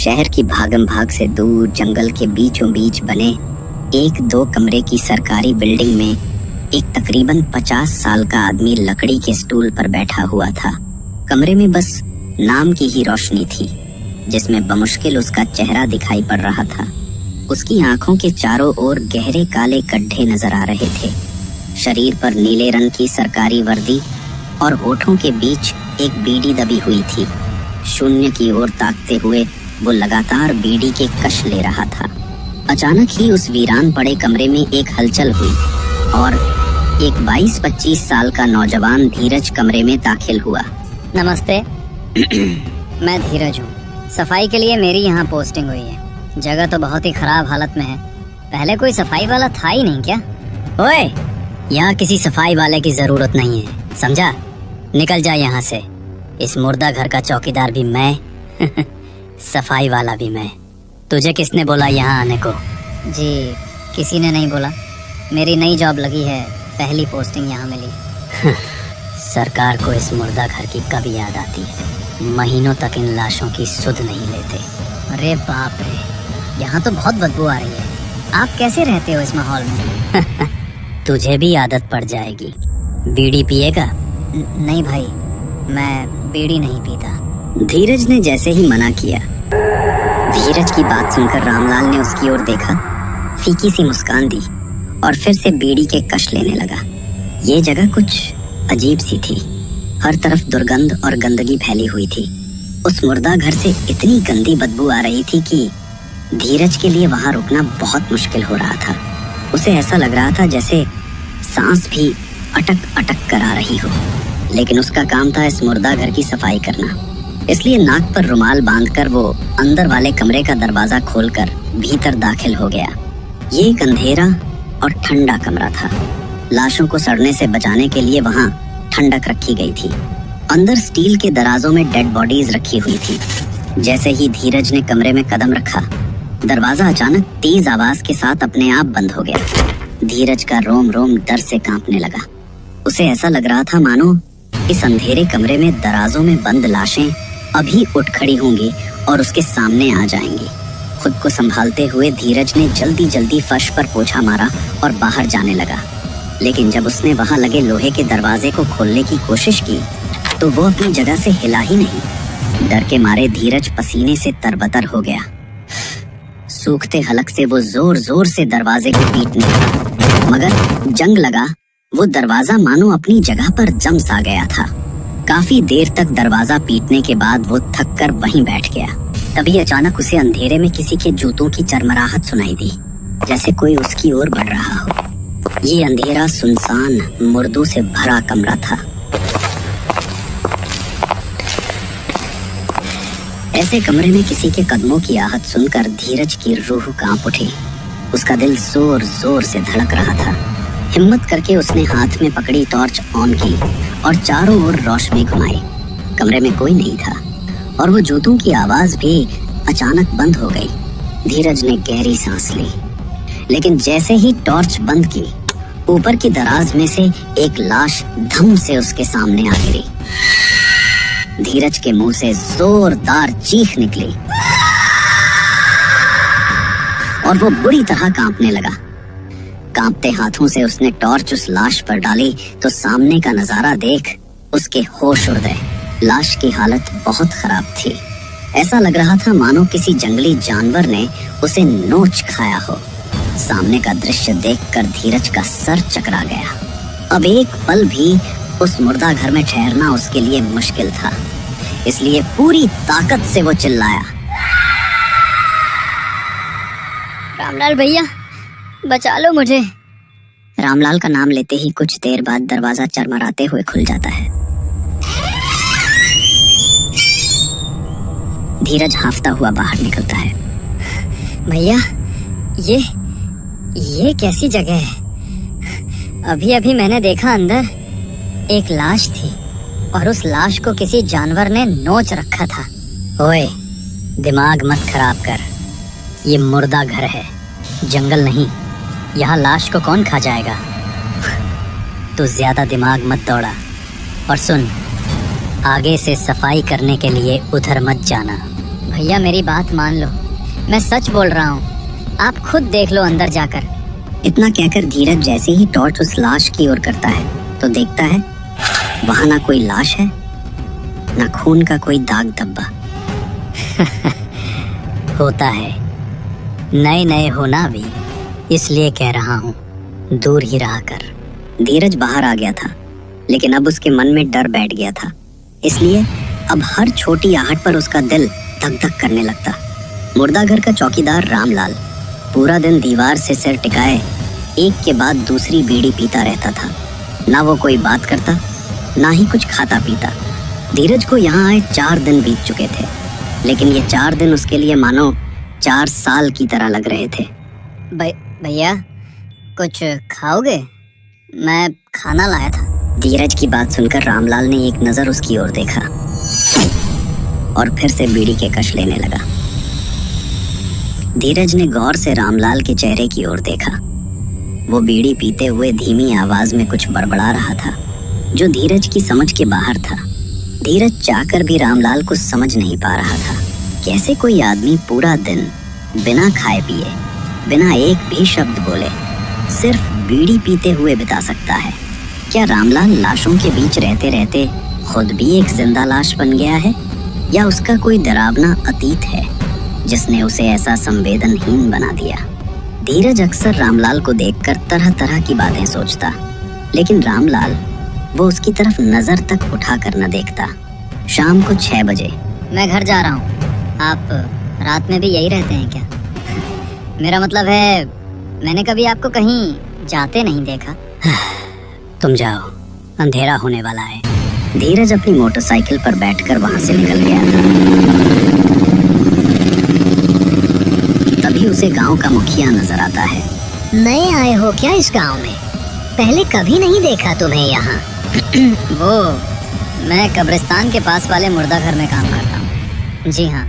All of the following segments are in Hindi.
शहर की भागम भाग से दूर जंगल के बीचों बीच बने एक 2 कमरे की सरकारी बिल्डिंग में एक तकरीबन 50 साल का आदमी लकड़ी के स्टूल पर बैठा हुआ था। कमरे में बस नाम की ही रोशनी थी, जिसमें बमुश्किल उसका चेहरा दिखाई पड़ रहा था। उसकी आंखों के चारों ओर गहरे काले गड्ढे नजर आ रहे थे। शरीर पर नीले रंग की सरकारी वर्दी और होठों के बीच एक बीड़ी दबी हुई थी। शून्य की ओर ताकते हुए वो लगातार बीड़ी के कश ले रहा था। अचानक ही उस वीरान पड़े कमरे में एक हलचल हुई और एक 22-25 साल का नौजवान धीरज कमरे में दाखिल हुआ। नमस्ते। मैं धीरज हूँ। सफाई के लिए मेरी यहाँ पोस्टिंग हुई है। जगह तो बहुत ही खराब हालत में है। पहले कोई सफाई वाला था ही नहीं क्या? ओए, यहाँ किसी सफाई वाले की जरूरत नहीं है, समझा? निकल जा यहाँ से। इस मुर्दा घर का चौकीदार भी मैं सफाई वाला भी मैं। तुझे किसने बोला यहाँ आने को? जी, किसी ने नहीं बोला। मेरी नई जॉब लगी है, पहली पोस्टिंग यहाँ मिली। सरकार को इस मुर्दा घर की कब याद आती है? महीनों तक इन लाशों की सुध नहीं लेते। अरे बाप रे, यहाँ तो बहुत बदबू आ रही है। आप कैसे रहते हो इस माहौल में? तुझे भी आदत पड़ जाएगी। बीड़ी पिएगा? नहीं भाई, मैं बीड़ी नहीं पीता। धीरज ने जैसे ही मना किया, धीरज की बात सुनकर रामलाल ने उसकी ओर देखा, फीकी सी मुस्कान दी और फिर से बीड़ी के कश लेने लगा। ये जगह कुछ अजीब सी थी। हर तरफ दुर्गंध और गंदगी फैली हुई थी। उस मुर्दा घर से इतनी गंदी बदबू आ रही थी कि धीरज के लिए वहां रुकना बहुत मुश्किल हो रहा था। उसे ऐसा लग रहा था जैसे सांस भी अटक अटक कर आ रही हो। लेकिन उसका काम था इस मुर्दा घर की सफाई करना, इसलिए नाक पर रुमाल बांधकर वो अंदर वाले कमरे का दरवाजा खोलकर भीतर दाखिल हो गया। ये एक अंधेरा और ठंडा कमरा था। लाशों को सड़ने से बचाने के लिए वहां ठंडक रखी गई थी। अंदर स्टील के दराजों में डेड बॉडीज रखी हुई थी। जैसे ही धीरज ने कमरे में कदम रखा, दरवाजा अचानक तेज आवाज के साथ अपने आप बंद हो गया। धीरज का रोम रोम डर से कांपने लगा। उसे ऐसा लग रहा था मानो इस अंधेरे कमरे में दराजों में बंद लाशें अभी उठ खड़ी होंगी और उसके सामने आ जाएंगी। खुद को संभालते हुए धीरज ने जल्दी जल्दी फर्श पर पोछा मारा और बाहर जाने लगा। लेकिन जब उसने वहां लगे लोहे के दरवाजे को खोलने की कोशिश की तो वो अपनी जगह से हिला ही नहीं। डर के मारे धीरज पसीने से तरबतर हो गया। सूखते हलक से वो जोर जोर से दरवाजे को पीटने लगा, मगर जंग लगा। वो दरवाजा मानो अपनी जगह पर जम सा गया था। काफी देर तक दरवाजा पीटने के बाद वो थक कर वहीं बैठ गया। तभी अचानक उसे अंधेरे में किसी के जूतों की चरमराहट सुनाई दी, जैसे कोई उसकी ओर बढ़ रहा हो। ये अंधेरा सुनसान मुर्दों से भरा कमरा था। ऐसे कमरे में किसी के कदमों की आहट सुनकर धीरज की रूह कांप उठी। उसका दिल जोर जोर से धड़क रहा था। हिम्मत करके उसने हाथ में पकड़ी टॉर्च ऑन की और चारों ओर रोशनी घुमाई। कमरे में कोई नहीं था और वो जूतों की आवाज भी अचानक बंद हो गई। धीरज ने गहरी सांस ली, लेकिन जैसे ही टॉर्च बंद की, ऊपर की दराज में से एक लाश धम से उसके सामने आ गिरी। धीरज के मुंह से जोरदार चीख निकली और वो बुरी तरह कांपने लगा। कांपते हाथों से उसने टॉर्च उस लाश पर डाली तो सामने का नजारा देख उसके होश उड़ गए। लाश की हालत बहुत खराब थी। ऐसा लग रहा था मानो किसी जंगली जानवर ने उसे नोच खाया हो। सामने का दृश्य देखकर धीरज का सर चकरा गया। अब एक पल भी उस मुर्दा घर में ठहरना उसके लिए मुश्किल था, इसलिए पूरी ताकत से वो चिल्लाया, रामलाल भैया, बचा लो मुझे। रामलाल का नाम लेते ही कुछ देर बाद दरवाजा चरमराते हुए खुल जाता है। धीरज हांफता हुआ बाहर निकलता है। भैया, ये कैसी जगह है? अभी अभी मैंने देखा अंदर एक लाश थी और उस लाश को किसी जानवर ने नोच रखा था। ओए, दिमाग मत खराब कर। ये मुर्दा घर है, जंगल नहीं। यहाँ लाश को कौन खा जाएगा? तू ज्यादा दिमाग मत दौड़ा। और सुन, आगे से सफाई करने के लिए उधर मत जाना। भैया मेरी बात मान लो, मैं सच बोल रहा हूँ, आप खुद देख लो अंदर जाकर। इतना कहकर धीरज जैसे ही टॉर्च उस लाश की ओर करता है तो देखता है वहां ना कोई लाश है, ना खून का कोई दाग धब्बा। होता है, नए नए होना भी, इसलिए कह रहा हूँ दूर ही रहा कर। धीरज बाहर आ गया था, लेकिन अब उसके मन में डर बैठ गया था, इसलिए अब हर छोटी आहट पर उसका दिल धक धक करने लगता। मुर्दा घर का चौकीदार रामलाल पूरा दिन दीवार से सिर टिकाए एक के बाद दूसरी बीड़ी पीता रहता था। ना वो कोई बात करता, ना ही कुछ खाता पीता। धीरज को यहाँ आए 4 दिन बीत चुके थे, लेकिन ये 4 दिन उसके लिए मानो 4 साल की तरह लग रहे थे। भैया कुछ खाओगे? मैं खाना लाया था। धीरज की बात सुनकर रामलाल ने एक नजर उसकी ओर देखा और फिर से बीड़ी के कश लेने लगा। धीरज ने गौर से रामलाल के चेहरे की ओर देखा। वो बीड़ी पीते हुए धीमी आवाज में कुछ बड़बड़ा रहा था, जो धीरज की समझ के बाहर था। धीरज चाहकर भी रामलाल को समझ नहीं पा रहा था। कैसे कोई आदमी पूरा दिन बिना खाए पिए, बिना एक भी शब्द बोले, सिर्फ बीड़ी पीते हुए बिता सकता है? क्या रामलाल लाशों के बीच रहते रहते खुद भी एक जिंदा लाश बन गया है, या उसका कोई डरावना अतीत है जिसने उसे ऐसा संवेदनहीन बना दिया? धीरज अक्सर रामलाल को देखकर तरह तरह की बातें सोचता, लेकिन रामलाल वो उसकी तरफ नजर तक उठा कर न देखता। शाम को 6 बजे। मैं घर जा रहा हूँ। आप रात में भी यही रहते हैं क्या? मेरा मतलब है, मैंने कभी आपको कहीं जाते नहीं देखा। तुम जाओ, अंधेरा होने वाला है। धीरज अपनी मोटरसाइकिल पर बैठकर वहां से निकल गया था। तभी उसे गांव का मुखिया नजर आता है। नए आए हो क्या इस गांव में? पहले कभी नहीं देखा तुम्हें यहाँ। वो मैं कब्रिस्तान के पास वाले मुर्दा घर में काम करता हूँ। जी हाँ,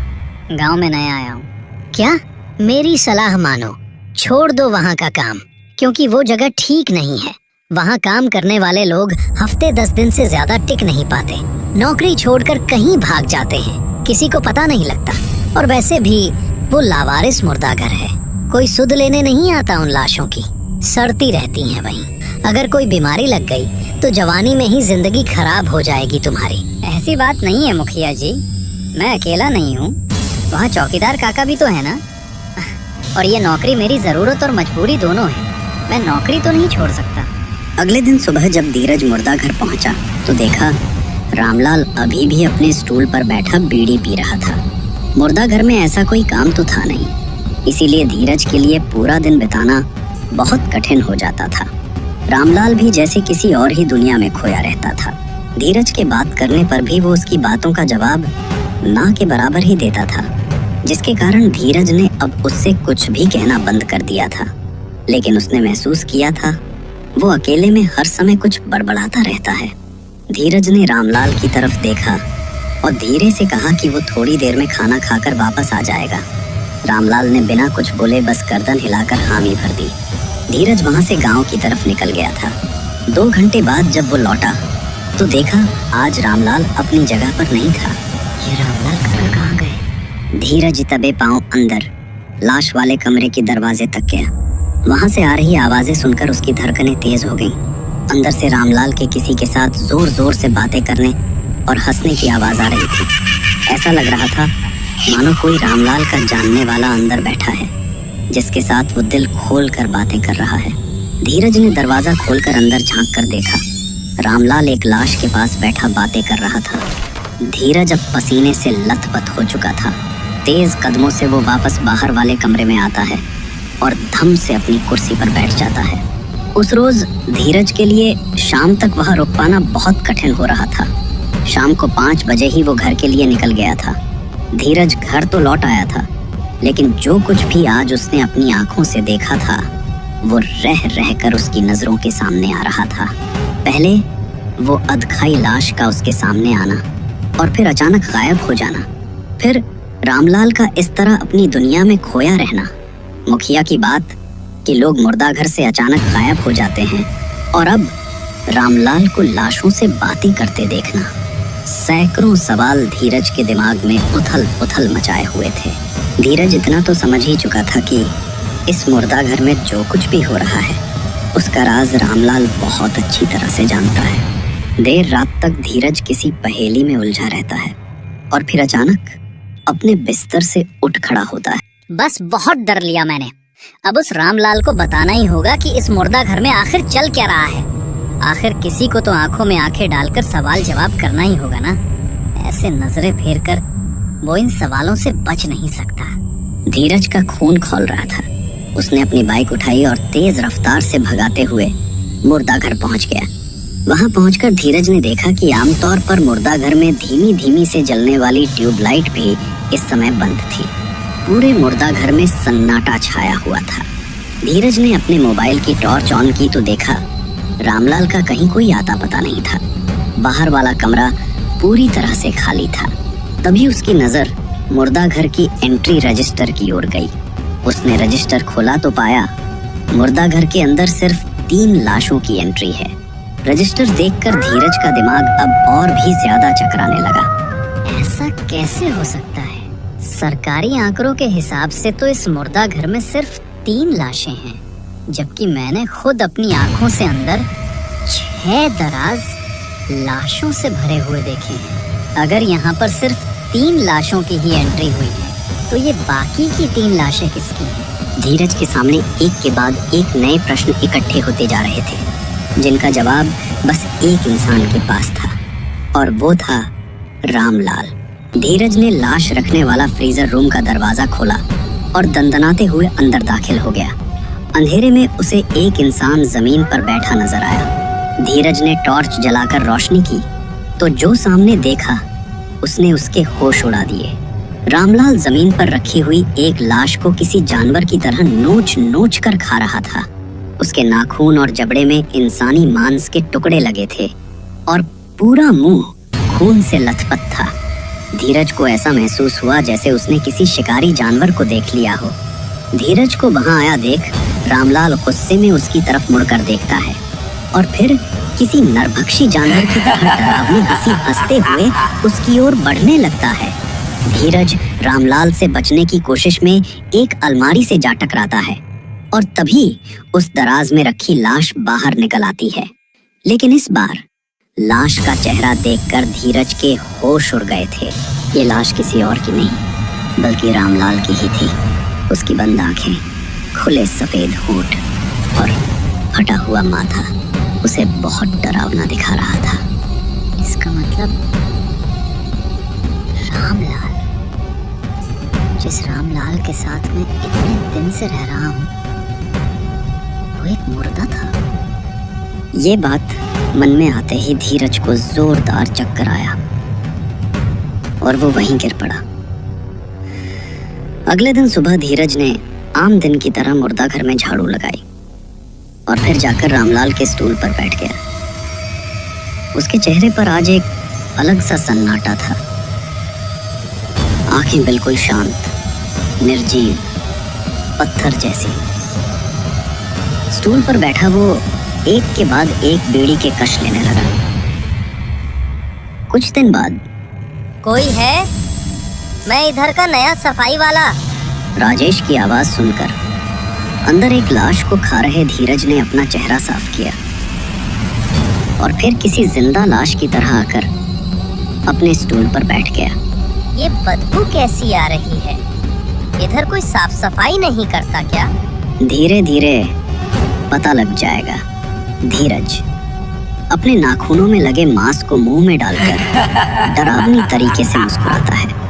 गांव में नया आया हूँ। क्या? मेरी सलाह मानो, छोड़ दो वहाँ का काम, क्योंकि वो जगह ठीक नहीं है। वहाँ काम करने वाले लोग हफ्ते 10 दिन से ज्यादा टिक नहीं पाते। नौकरी छोड़कर कहीं भाग जाते हैं, किसी को पता नहीं लगता। और वैसे भी वो लावारिस मुर्दा घर है, कोई सुध लेने नहीं आता उन लाशों की, सड़ती रहती हैं वहीं। अगर कोई बीमारी लग गई तो जवानी में ही जिंदगी खराब हो जाएगी तुम्हारी। ऐसी बात नहीं है मुखिया जी, मैं अकेला नहीं हूँ, वहाँ चौकीदार काका भी तो है ना। और ये नौकरी मेरी जरूरत और मजबूरी दोनों है, मैं नौकरी तो नहीं छोड़ सकता। अगले दिन सुबह जब धीरज मुर्दा घर पहुंचा तो देखा रामलाल अभी भी अपने स्टूल पर बैठा बीड़ी पी रहा था। मुर्दा घर में ऐसा कोई काम तो था नहीं, इसीलिए धीरज के लिए पूरा दिन बिताना बहुत कठिन हो जाता था। रामलाल भी जैसे किसी और ही दुनिया में खोया रहता था। धीरज के बात करने पर भी वो उसकी बातों का जवाब ना के बराबर ही देता था, जिसके कारण धीरज ने अब उससे कुछ भी कहना बंद कर दिया था। लेकिन उसने महसूस किया था वो अकेले में हर समय कुछ बड़बड़ाता रहता है। धीरज ने रामलाल की तरफ देखा और धीरे से कहा कि वो थोड़ी देर में खाना खाकर वापस आ जाएगा। रामलाल ने बिना कुछ बोले बस गर्दन हिलाकर हामी भर दी। धीरज वहां से गांव की तरफ निकल गया था। 2 घंटे बाद जब वो लौटा तो देखा आज रामलाल अपनी जगह पर नहीं था। ये रामलाल कहाँ गए? धीरज दबे पांव अंदर लाश वाले कमरे के दरवाजे तक गया। वहां से आ रही आवाजें सुनकर उसकी धड़कनें तेज हो गईं। अंदर से रामलाल के किसी के साथ जोर जोर से बातें करने और हंसने की आवाज आ रही थी। ऐसा लग रहा था मानो कोई रामलाल का जानने वाला अंदर बैठा है, जिसके साथ वो दिल खोल कर बातें कर रहा है। धीरज ने दरवाजा खोलकर अंदर झांक कर देखा। रामलाल एक लाश के पास बैठा बातें कर रहा था। धीरज अब पसीने से लथपथ हो चुका था। तेज कदमों से वो वापस बाहर वाले कमरे में आता है और धम से अपनी कुर्सी पर बैठ जाता है। उस रोज धीरज के लिए शाम तक वहां रुक पाना बहुत कठिन हो रहा था। शाम को 5 बजे ही वो घर के लिए निकल गया था। धीरज घर तो लौट आया था, लेकिन जो कुछ भी आज उसने अपनी आंखों से देखा था वो रह रह कर उसकी नजरों के सामने आ रहा था। पहले वो अधखाई लाश का उसके सामने आना और फिर अचानक गायब हो जाना, फिर रामलाल का इस तरह अपनी दुनिया में खोया रहना। मुखिया की बात कि लोग मुर्दा घर से अचानक गायब हो जाते हैं, और अब रामलाल को लाशों से बातें करते देखना। सैकड़ों सवाल धीरज के दिमाग में उथल पुथल मचाए हुए थे। धीरज इतना तो समझ ही चुका था कि इस मुर्दा घर में जो कुछ भी हो रहा है उसका राज रामलाल बहुत अच्छी तरह से जानता है। देर रात तक धीरज किसी पहेली में उलझा रहता है और फिर अचानक अपने बिस्तर से उठ खड़ा होता है। बस बहुत डर लिया मैंने। अब उस रामलाल को बताना ही होगा कि इस मुर्दा घर में आखिर चल क्या रहा है। आखिर किसी को तो आंखों में आंखें डालकर सवाल जवाब करना ही होगा ना। ऐसे नजरें फेर कर वो इन सवालों से बच नहीं सकता। धीरज का खून खौल रहा था। उसने अपनी बाइक उठाई और तेज रफ्तार से भगाते हुए मुर्दा घर पहुंच गया। वहां पहुंचकर धीरज ने देखा कि आमतौर पर मुर्दा घर में धीमी धीमी से जलने वाली ट्यूबलाइट भी इस समय बंद थी। पूरे मुर्दा घर में सन्नाटा छाया हुआ था। धीरज ने अपने मोबाइल की टॉर्च ऑन की तो देखा रामलाल का कहीं कोई आता पता नहीं था। बाहर वाला कमरा पूरी तरह से खाली था। तभी उसकी नजर मुर्दा घर की एंट्री रजिस्टर की ओर गई। उसने रजिस्टर खोला तो पाया मुर्दा घर के अंदर सिर्फ 3 लाशों की एंट्री है। रजिस्टर देखकर धीरज का दिमाग अब और भी ज्यादा चकराने लगा। ऐसा कैसे हो सकता है? सरकारी आंकड़ों के हिसाब से तो इस मुर्दा घर में सिर्फ 3 लाशें हैं, जबकि मैंने खुद अपनी आंखों से अंदर 6 दराज लाशों से भरे हुए देखे हैं। अगर यहाँ पर सिर्फ 3 लाशों की ही एंट्री हुई है तो ये बाकी की 3 लाशें किसकी हैं? धीरज के सामने एक के बाद एक नए प्रश्न इकट्ठे होते जा रहे थे, जिनका जवाब बस एक इंसान के पास था और वो था रामलाल। धीरज ने लाश रखने वाला फ्रीजर रूम का दरवाजा खोला और दंदनाते हुए अंदर दाखिल हो गया। अंधेरे में उसे एक इंसान जमीन पर बैठा नजर आया। धीरज ने टॉर्च जलाकर रोशनी की तो जो सामने देखा उसने उसके होश उड़ा दिए। रामलाल जमीन पर रखी हुई एक लाश को किसी जानवर की तरह नोच नोच कर खा रहा था। उसके नाखून और जबड़े में इंसानी मांस के टुकड़े लगे थे और पूरा मुंह खून से लथपथ था। धीरज को ऐसा महसूस हुआ जैसे उसने किसी शिकारी जानवर को देख लिया हो। धीरज को वहां आया देख रामलाल गुस्से में उसकी तरफ मुड़कर देखता है और फिर किसी नरभक्षी जानवर की तरह डरावनी हंसी हंसते हुए उसकी ओर बढ़ने लगता है। धीरज रामलाल से बचने की कोशिश में एक अलमारी से जा टकराता है और तभी उस दराज में रखी लाश बाहर निकल आती है। लेकिन इस बार लाश का चेहरा देखकर धीरज के होश उड़ गए थे। ये लाश किसी और की नहीं बल्कि रामलाल की ही थी। उसकी बंद आंखें, खुले सफेद होंठ और फटा हुआ माथा उसे बहुत डरावना दिखा रहा था। इसका मतलब रामलाल, जिस रामलाल के साथ मैं इतने दिन से रह रहा हूँ, वो एक मुर्दा था। ये बात मन में आते ही धीरज को जोरदार चक्कर आया और वो वहीं गिर पड़ा। अगले दिन सुबह धीरज ने आम दिन की तरह मुर्दा घर में झाड़ू लगाई और फिर जाकर रामलाल के स्टूल पर बैठ गया। उसके चेहरे पर आज एक अलग सा सन्नाटा था। आंखें बिल्कुल शांत, निर्जीव, पत्थर जैसी। स्टूल पर बैठा वो एक के बाद एक बीड़ी के कश लेने लगा। कुछ दिन बाद, कोई है? मैं इधर का नया सफाई वाला। राजेश की आवाज सुनकर अंदर एक लाश को खा रहे धीरज ने अपना चेहरा साफ किया और फिर किसी जिंदा लाश की तरह आकर अपने स्टूल पर बैठ गया। ये बदबू कैसी आ रही है? इधर कोई साफ सफाई नहीं करता क्या? धीरे धीरे पता लग जाएगा। धीरज अपने नाखूनों में लगे मांस को मुंह में डालकर डरावनी तरीके से मुस्कुराता है।